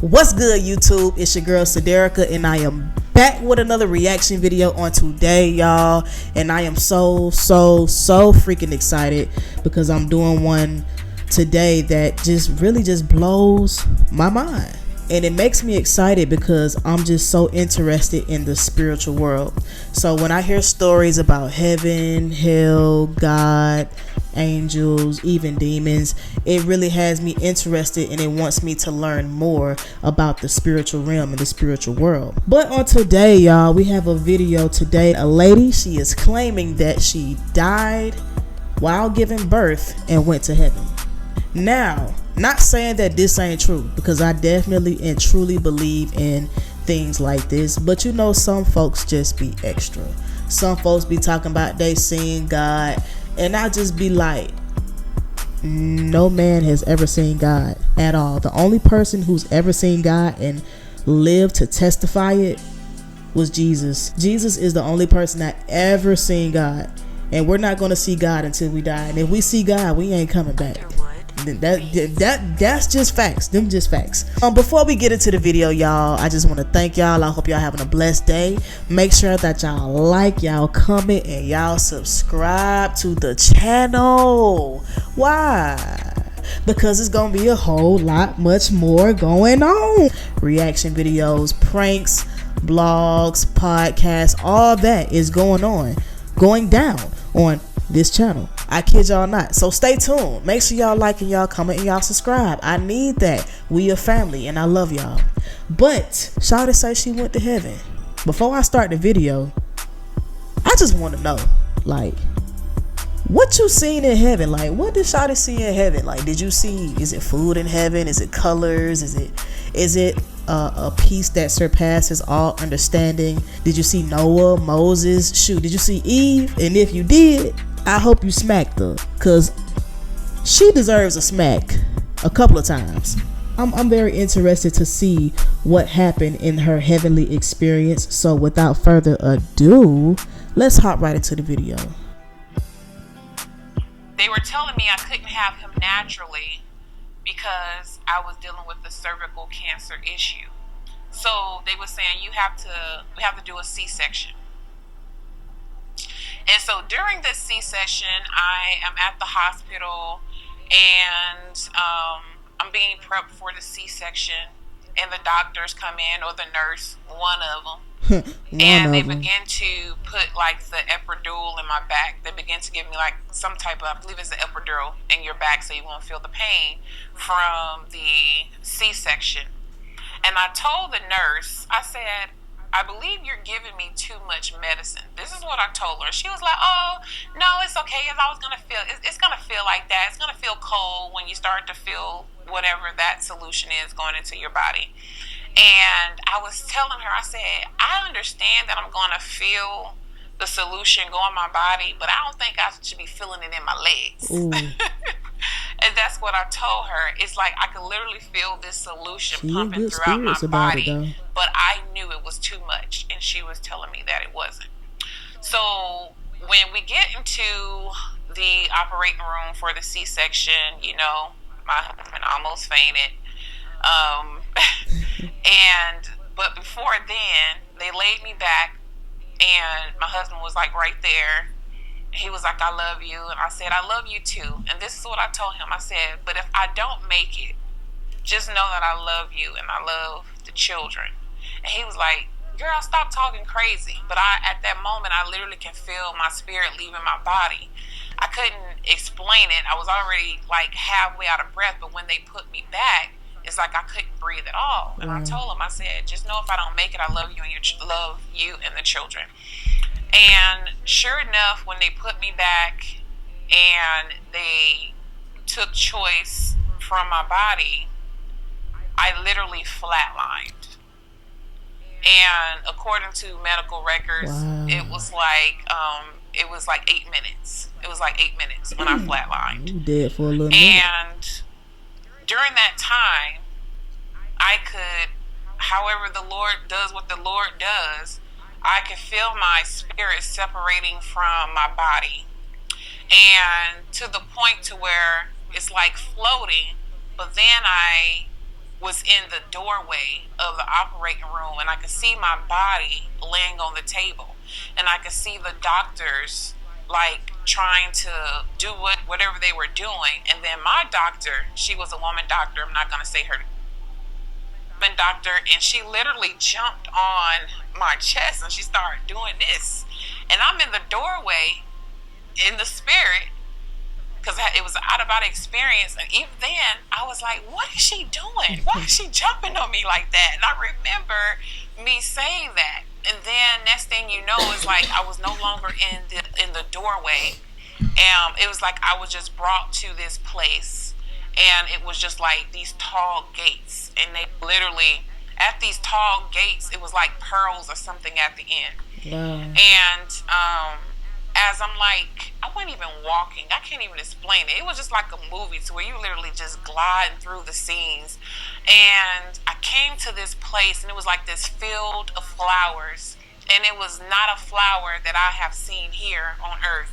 What's good, YouTube? It's your girl Saderica, and I am back with another reaction video on today, y'all. And I am so freaking excited because I'm doing one today that just really blows my mind. And it makes me excited because I'm just so interested in the spiritual world. So when I hear stories about heaven, hell, God, angels, even demons, it really has me interested, and it wants me to learn more about the spiritual realm and the spiritual world. But on today, y'all, we have a video today. A lady, she is claiming that she died while giving birth and went to heaven. Now, not saying that this ain't true, because I definitely and truly believe in things like this, but you know, some folks just be extra. Some folks be talking about they seen God, and I just be like, no man has ever seen God at all. The only person who's ever seen God and lived to testify it was Jesus. Jesus is the only person that ever seen God, and we're not going to see God until we die. And if we see God, we ain't coming back. That's just facts. Them just facts. Before we get into the video, y'all, I just want to thank y'all. I hope y'all having a blessed day. Make sure that y'all like, y'all comment, and y'all subscribe to the channel. Why? Because it's gonna be a whole lot much more going on. Reaction videos, pranks, blogs, podcasts, all that is going down on this channel. I kid y'all not. So stay tuned. Make sure y'all like and y'all comment and y'all subscribe. I need that. We a family and I love y'all. But Shawty say she went to heaven. Before I start the video, I just want to know, like, what you seen in heaven? Like, what did Shawty see in heaven? Like, did you see, is it food in heaven? Is it colors? Is it a peace that surpasses all understanding? Did you see Noah, Moses? Shoot, did you see Eve? And if you did, I hope you smacked her, because she deserves a smack a couple of times. I'm very interested to see what happened in her heavenly experience. So without further ado, let's hop right into the video. They were telling me I couldn't have him naturally because I was dealing with the cervical cancer issue. So they were saying we have to do a C-section. And so during this C-section, I am at the hospital, and I'm being prepped for the C-section, and the doctors come in, or the nurse, one of them, and they begin to put like the epidural in my back. They begin to give me like some type of, I believe it's an epidural in your back, so you won't feel the pain from the C-section. And I told the nurse, I said, I believe you're giving me too much medicine. This is what I told her. She was like, oh, no, it's okay. It's going to feel like that. It's going to feel cold when you start to feel whatever that solution is going into your body. And I was telling her, I said, I understand that I'm going to feel the solution go in my body, but I don't think I should be feeling it in my legs. And that's what I told her. It's like I could literally feel this solution pumping throughout my body, but I knew it was too much, and she was telling me that it wasn't. So when we get into the operating room for the C-section, you know, my husband almost fainted. But before then, they laid me back, and my husband was like right there. He was like, I love you. And I said, I love you too. And this is what I told him. I said, but if I don't make it, just know that I love you and I love the children. And he was like, girl, stop talking crazy. But at that moment, I literally can feel my spirit leaving my body. I couldn't explain it. I was already like halfway out of breath. But when they put me back, it's like I couldn't breathe at all. And I told him, I said, just know if I don't make it, I love you and love you and the children. And sure enough, when they put me back and they took choice from my body, I literally flatlined. And according to medical records, it was like 8 minutes. It was like 8 minutes when I flatlined. You dead for a little minute. And during that time, I could, however the Lord does what the Lord does, I could feel my spirit separating from my body, and to the point to where it's like floating, but then I was in the doorway of the operating room, and I could see my body laying on the table, and I could see the doctors like trying to do whatever they were doing. And then my doctor, she was a woman doctor, I'm not going to say her doctor, and she literally jumped on my chest and she started doing this, and I'm in the doorway in the spirit, because it was an out-of-body experience. And even then I was like, what is she doing? Why is she jumping on me like that? And I remember me saying that, and then next thing you know, it's like I was no longer in the doorway, and it was like I was just brought to this place, and it was just like these tall gates, and they literally, at these tall gates, it was like pearls or something at the end. Wow. And as I'm like, I wasn't even walking, I can't even explain it. It was just like a movie, to where you literally just glide through the scenes. And I came to this place, and it was like this field of flowers, and it was not a flower that I have seen here on earth.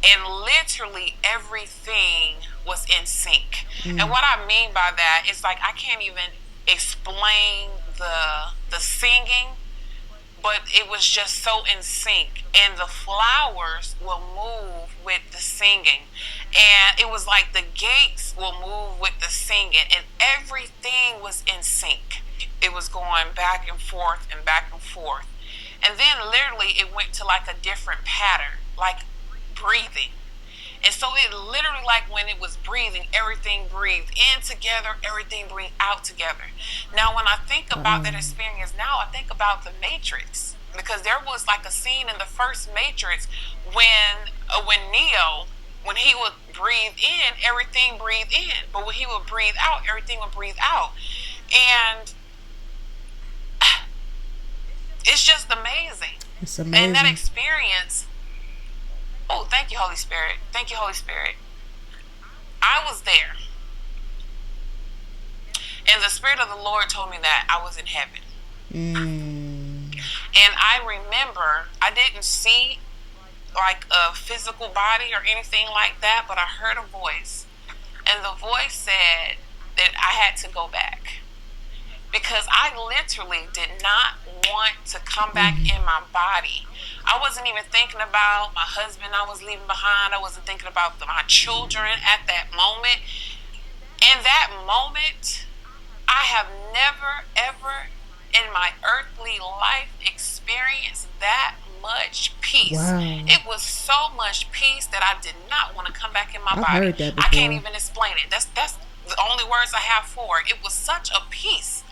And literally everything was in sync. And what I mean by that is, like, I can't even explain the singing, but it was just so in sync, and the flowers will move with the singing, and it was like the gates will move with the singing, and everything was in sync. It was going back and forth and back and forth, and then literally it went to like a different pattern, like breathing. And so it literally, like, when it was breathing, everything breathed in together, everything breathed out together. Now, when I think about that experience now, I think about the Matrix, because there was like a scene in the first Matrix when Neo, when he would breathe in, everything breathed in, but when he would breathe out, everything would breathe out. And it's just amazing. It's amazing. And that experience, oh, thank you, Holy Spirit. Thank you, Holy Spirit. I was there, and the Spirit of the Lord told me that I was in heaven. And I remember I didn't see like a physical body or anything like that, but I heard a voice, and the voice said that I had to go back, because I literally did not want to come back in my body. I wasn't even thinking about my husband I was leaving behind. I wasn't thinking about my children at that moment. In that moment, I have never, ever in my earthly life experienced that much peace. Wow. It was so much peace that I did not want to come back in my body. Heard that before. I can't even explain it. That's the only words I have for it. It was such a peace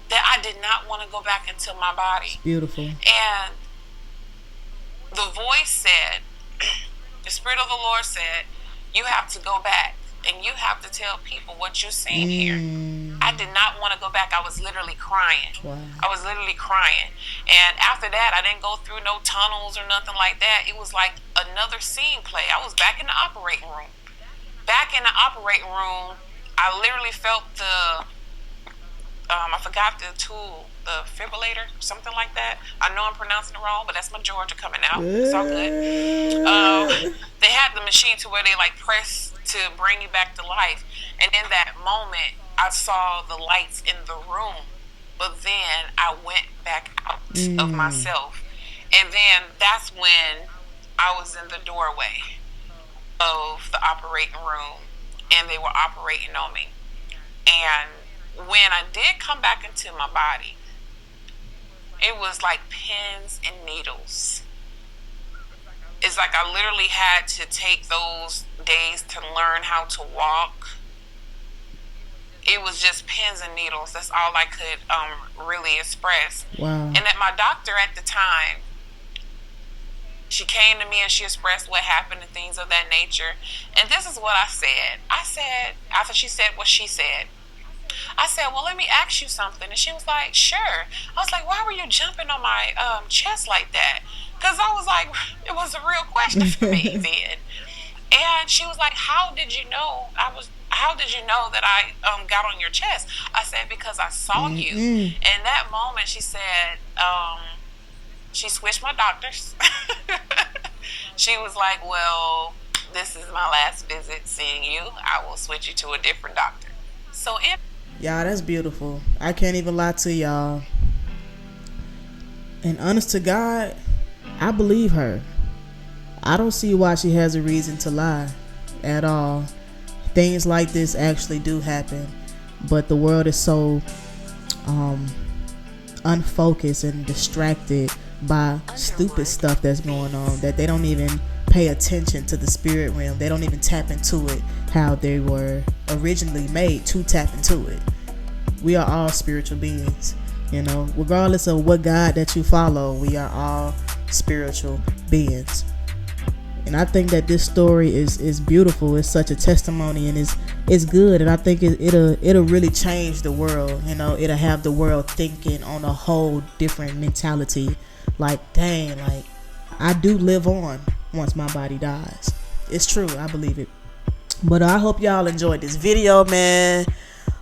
that I did not want to go back into my body. It's beautiful. And the voice said, the Spirit of the Lord said, you have to go back and you have to tell people what you've seen here. I did not want to go back. I was literally crying. Wow. I was literally crying. And after that, I didn't go through no tunnels or nothing like that. It was like another scene play. I was back in the operating room. Back in the operating room, I literally felt I forgot the tool, the defibrillator, something like that. I know I'm pronouncing it wrong, but that's my Georgia coming out. It's all good. They had the machine to where they like press to bring you back to life. And in that moment, I saw the lights in the room. But then I went back out of myself. And then that's when I was in the doorway of the operating room, and they were operating on me. And when I did come back into my body, it was like pins and needles. It's like I literally had to take those days to learn how to walk. It was just pins and needles. That's all I could really express. Wow. And that my doctor at the time, she came to me and she expressed what happened and things of that nature. And this is what I said. I said, after she said what she said, I said, well, let me ask you something. And she was like, sure. I was like, why were you jumping on my chest like that? Because I was like, it was a real question for me then. And she was like, how did you know that I got on your chest? I said, because I saw you. In that moment, she said, she switched my doctors. She was like, well, this is my last visit seeing you. I will switch you to a different doctor. So Y'all, that's beautiful. I can't even lie to y'all. And honest to God, I believe her. I don't see why she has a reason to lie at all. Things like this actually do happen, but the world is so unfocused and distracted by stupid stuff that's going on that they don't even pay attention to the spirit realm. They don't even tap into it how they were originally made to tap into it. We are all spiritual beings, you know, regardless of what God that you follow. We are all spiritual beings. And I think that this story is beautiful. It's such a testimony, and it's good. And I think it'll really change the world. You know, it'll have the world thinking on a whole different mentality. Like, dang, like I do live on once my body dies. It's true. I believe it. But I hope y'all enjoyed this video, man.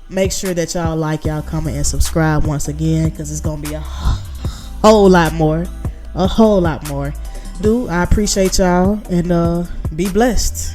Make sure that y'all like, y'all comment, and subscribe once again, because it's gonna be a whole lot more. I appreciate y'all, and be blessed.